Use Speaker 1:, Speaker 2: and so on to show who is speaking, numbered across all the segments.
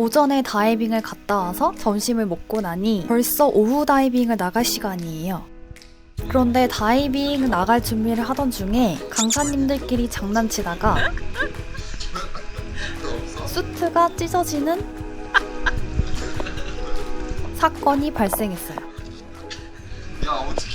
Speaker 1: 오전에 다이빙을 갔다 와서 점심을 먹고 나니 벌써 오후 다이빙을 나갈 시간이에요. 그런데 다이빙 나갈 준비를 하던 중에 강사님들끼리 장난치다가 수트가 찢어지는 사건이 발생했어요.
Speaker 2: 야, 어떻게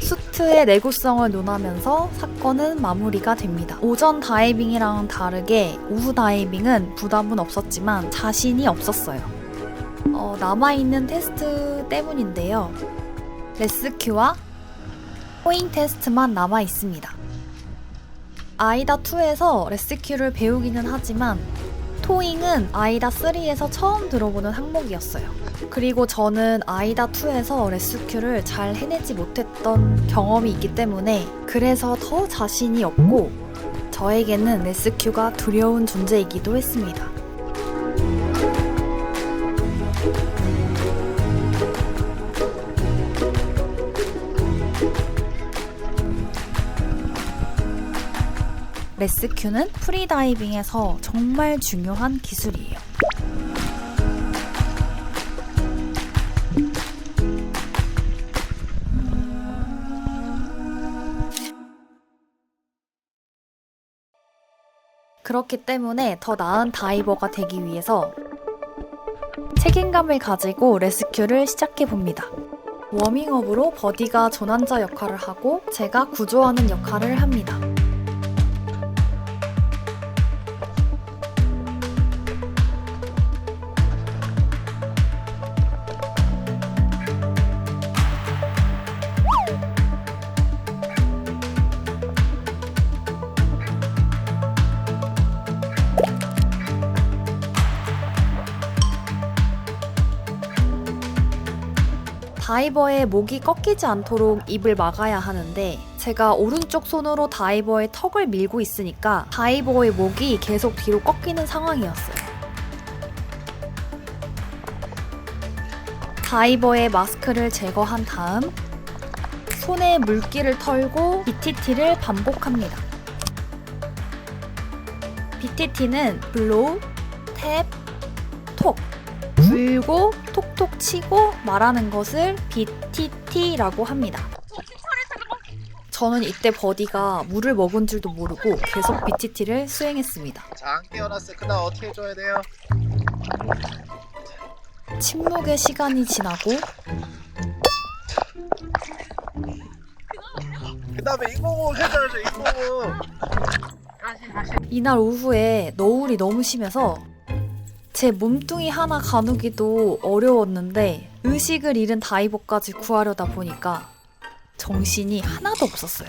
Speaker 1: 수트의 내구성을 논하면서 사건은 마무리가 됩니다. 오전 다이빙이랑 다르게 오후 다이빙은 부담은 없었지만 자신이 없었어요. 남아있는 테스트 때문인데요. 레스큐와 토잉 테스트만 남아있습니다. 아이다2에서 레스큐를 배우기는 하지만 토잉은 아이다3에서 처음 들어보는 항목이었어요. 그리고 저는 아이다2에서 레스큐를 잘 해내지 못했던 경험이 있기 때문에 그래서 더 자신이 없고 저에게는 레스큐가 두려운 존재이기도 했습니다. 레스큐는 프리다이빙에서 정말 중요한 기술이에요. 그렇기 때문에 더 나은 다이버가 되기 위해서 책임감을 가지고 레스큐를 시작해봅니다. 워밍업으로 버디가 조난자 역할을 하고 제가 구조하는 역할을 합니다. 다이버의 목이 꺾이지 않도록 입을 막아야 하는데 제가 오른쪽 손으로 다이버의 턱을 밀고 있으니까 다이버의 목이 계속 뒤로 꺾이는 상황이었어요. 다이버의 마스크를 제거한 다음 손에 물기를 털고 BTT를 반복합니다. BTT는 블로우, 탭, 톡 불고 톡톡 치고 말하는 것을 BTT라고 합니다. 저는 이때 버디가 물을 먹은 줄도 모르고 계속 BTT를 수행했습니다.
Speaker 2: 자, 안 깨어났어요. 그 다음 어떻게 해줘야 돼요?
Speaker 1: 침묵의 시간이 지나고
Speaker 2: 그 다음에 인공호흡 해줘야죠. 인공호흡.
Speaker 1: 이날 오후에 너울이 너무 심해서 제 몸뚱이 하나 가누기도 어려웠는데 의식을 잃은 다이버까지 구하려다 보니까 정신이 하나도 없었어요.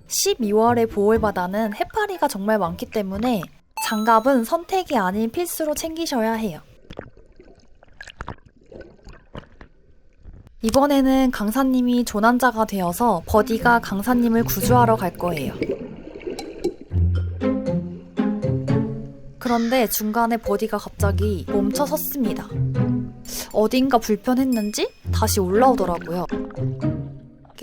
Speaker 1: (12월의) 보홀바다는 해파리가 정말 많기 때문에 장갑은 선택이 아닌 필수로 챙기셔야 해요. 이번에는 강사님이 조난자가 되어서 버디가 강사님을 구조하러 갈 거예요. 그런데 중간에 버디가 갑자기 멈춰 섰습니다. 어딘가 불편했는지 다시 올라오더라고요.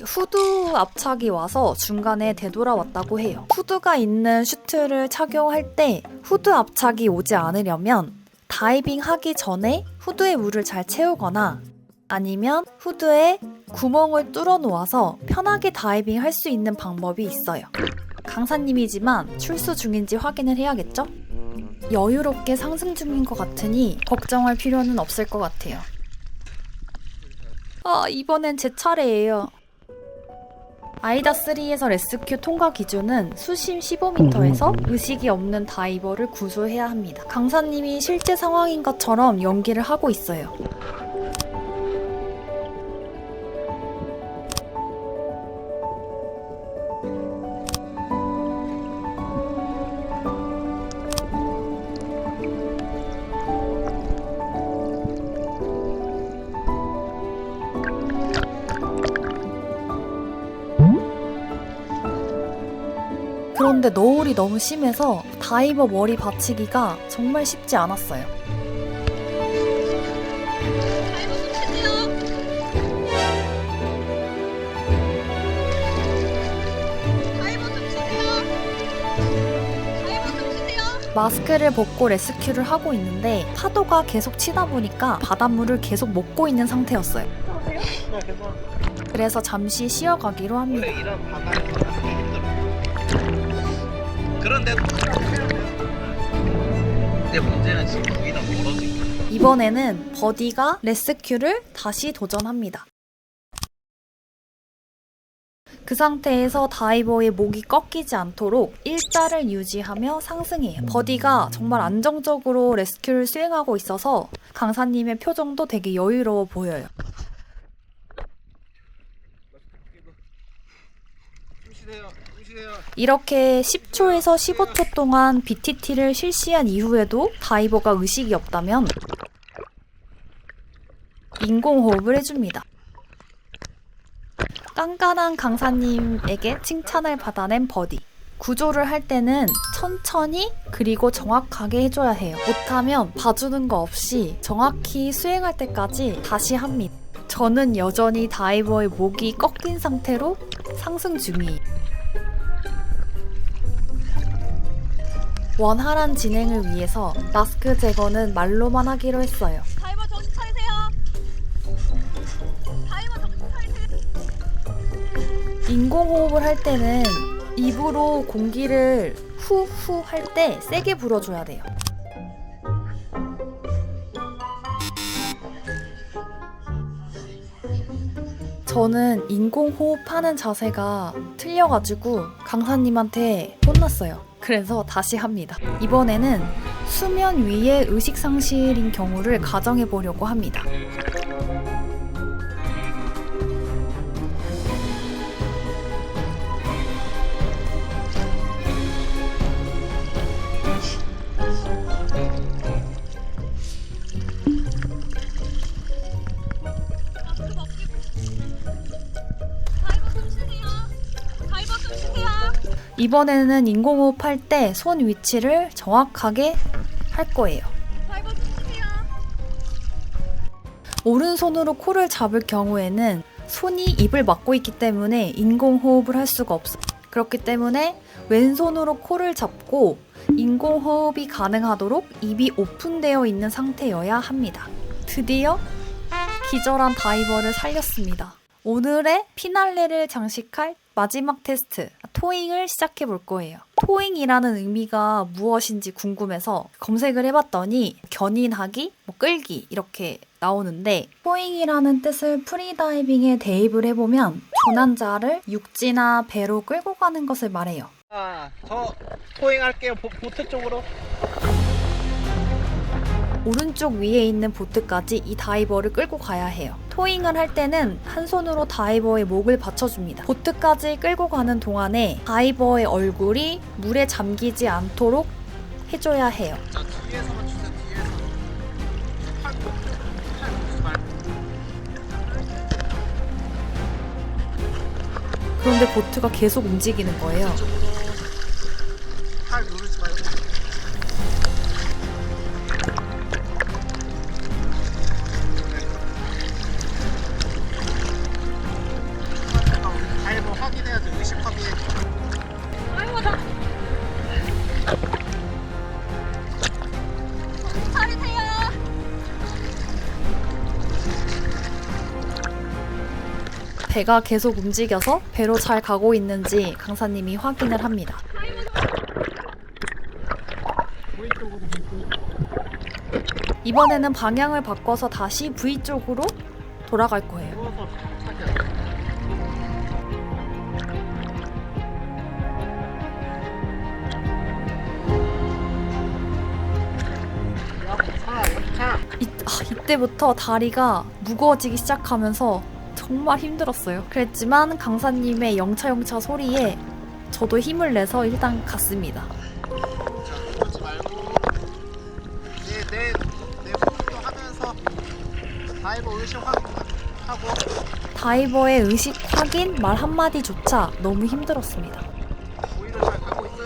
Speaker 1: 후드 압착이 와서 중간에 되돌아왔다고 해요. 후드가 있는 슈트를 착용할 때 후드 압착이 오지 않으려면 다이빙 하기 전에 후드에 물을 잘 채우거나 아니면 후드에 구멍을 뚫어 놓아서 편하게 다이빙 할 수 있는 방법이 있어요. 강사님이지만 출수 중인지 확인을 해야겠죠? 여유롭게 상승 중인 것 같으니 걱정할 필요는 없을 것 같아요. 이번엔 제 차례예요. 아이다3에서 레스큐 통과 기준은 수심 15m에서 의식이 없는 다이버를 구조해야 합니다. 강사님이 실제 상황인 것처럼 연기를 하고 있어요. 그런데 너울이 너무 심해서 다이버 머리 받치기가 정말 쉽지 않았어요. 마스크를 벗고 레스큐를 하고 있는데 파도가 계속 치다 보니까 바닷물을 계속 먹고 있는 상태였어요. 그래서 잠시 쉬어가기로 합니다.
Speaker 2: 원래 이런 바다에서 힘들어. 그런데 내 문제는 지금 거기다 멀어진 거야.
Speaker 1: 이번에는 버디가 레스큐를 다시 도전합니다. 그 상태에서 다이버의 목이 꺾이지 않도록 일자를 유지하며 상승해요. 버디가 정말 안정적으로 레스큐를 수행하고 있어서 강사님의 표정도 되게 여유로워 보여요. 이렇게 10초에서 15초 동안 BTT를 실시한 이후에도 다이버가 의식이 없다면 인공호흡을 해줍니다. 깐깐한 강사님에게 칭찬을 받아낸 버디. 구조를 할 때는 천천히 그리고 정확하게 해줘야 해요. 못하면 봐주는 거 없이 정확히 수행할 때까지 다시 합니다. 저는 여전히 다이버의 목이 꺾인 상태로 상승 중이에요. 원활한 진행을 위해서 마스크 제거는 말로만 하기로 했어요.
Speaker 3: 다이버 정신 차리세요. 다이버 정신 차리세요.
Speaker 1: 인공호흡을 할 때는 입으로 공기를 후후 할 때 세게 불어줘야 돼요. 저는 인공호흡하는 자세가 틀려가지고 강사님한테 혼났어요. 그래서 다시 합니다. 이번에는 수면 위에 의식상실인 경우를 가정해보려고 합니다.
Speaker 3: 마스크 벗기고. 다이버 숨 쉬세요. 다이버 숨 쉬세요.
Speaker 1: 이번에는 인공호흡 할 때 손 위치를 정확하게 할 거예요.
Speaker 3: 다이버 숨 쉬세요.
Speaker 1: 오른손으로 코를 잡을 경우에는 손이 입을 막고 있기 때문에 인공호흡을 할 수가 없어요. 그렇기 때문에 왼손으로 코를 잡고 인공호흡이 가능하도록 입이 오픈되어 있는 상태여야 합니다. 드디어 기절한 다이버를 살렸습니다. 오늘의 피날레를 장식할 마지막 테스트, 토잉을 시작해 볼 거예요. 토잉이라는 의미가 무엇인지 궁금해서 검색을 해봤더니 견인하기, 끌기 이렇게 나오는데 토잉이라는 뜻을 프리다이빙에 대입을 해보면 조난자를 육지나 배로 끌고 가는 것을 말해요.
Speaker 2: 저 토잉할게요. 보트 쪽으로.
Speaker 1: 오른쪽 위에 있는 보트까지 이 다이버를 끌고 가야 해요. 토잉을 할 때는 한 손으로 다이버의 목을 받쳐줍니다. 보트까지 끌고 가는 동안에 다이버의 얼굴이 물에 잠기지 않도록 해줘야 해요.
Speaker 2: 자, 뒤에서만 주세요. 뒤에서. 팔 누르지 말고.
Speaker 1: 그런데 보트가 계속 움직이는 거예요.
Speaker 2: 쪽으로. 팔 누르지 말고. 다이버 확인해야죠. 의식 확인.
Speaker 3: 다이버 정신 차리세요.
Speaker 1: 배가 계속 움직여서 배로 잘 가고 있는지 강사님이 확인을 합니다. 이번에는 방향을 바꿔서 다시 V 쪽으로 돌아갈 거예요.
Speaker 2: 누워서 착착해요.
Speaker 1: 이때부터 다리가 무거워지기 시작하면서 정말 힘들었어요. 그랬지만 강사님의 영차영차 소리에 저도 힘을 내서 일단 갔습니다.
Speaker 2: 그러지 말고 내 호흡도 하면서 다이버 의식 확인하고.
Speaker 1: 다이버의 의식 확인 말 한마디조차 너무 힘들었습니다.
Speaker 2: 오히려 잘 가고 있어요.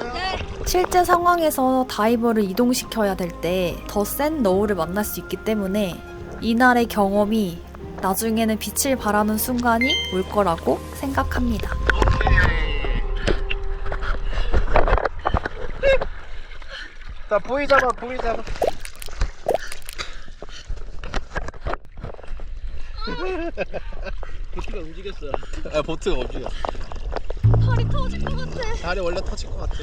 Speaker 1: 실제 상황에서 다이버를 이동시켜야 될 때 더 센 너울을 만날 수 있기 때문에 이날의 경험이 나중에는 빛을 발하는 순간이 올 거라고 생각합니다.
Speaker 2: 자, 부위 잡아, 부위 잡아. 보트가 움직였어. 아, 보트가 움직였어.
Speaker 3: 다리 터질 것 같아.
Speaker 2: 다리 원래 터질 것 같아.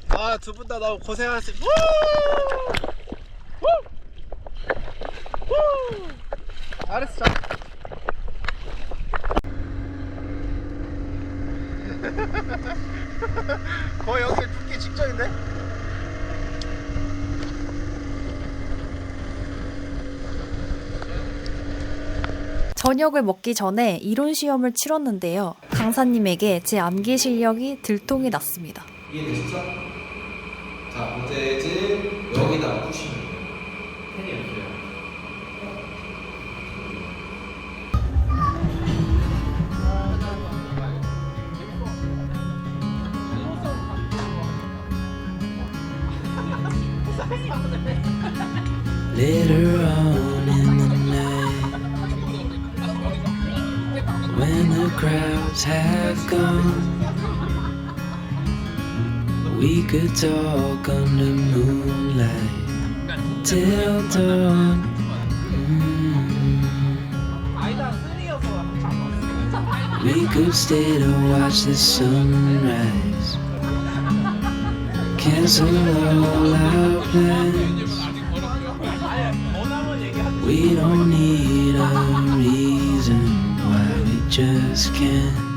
Speaker 2: 아, 두 분 다 너무 고생하셨어요. 잘했어. 거의 여기 죽기 직전인데?
Speaker 1: 저녁을 먹기 전에 이론 시험을 치렀는데요. 강사님에게 제 암기 실력이 들통이 났습니다.
Speaker 4: 이해되시죠? 자, 모재질 여기다가 푸시면 돼요. 펜이 없어요.
Speaker 5: Later on in the night, when the crowds have gone, we could talk under moonlight till dawn. We could stay to watch the sunrise, cancel all our plans. We don't need a reason why we just can't.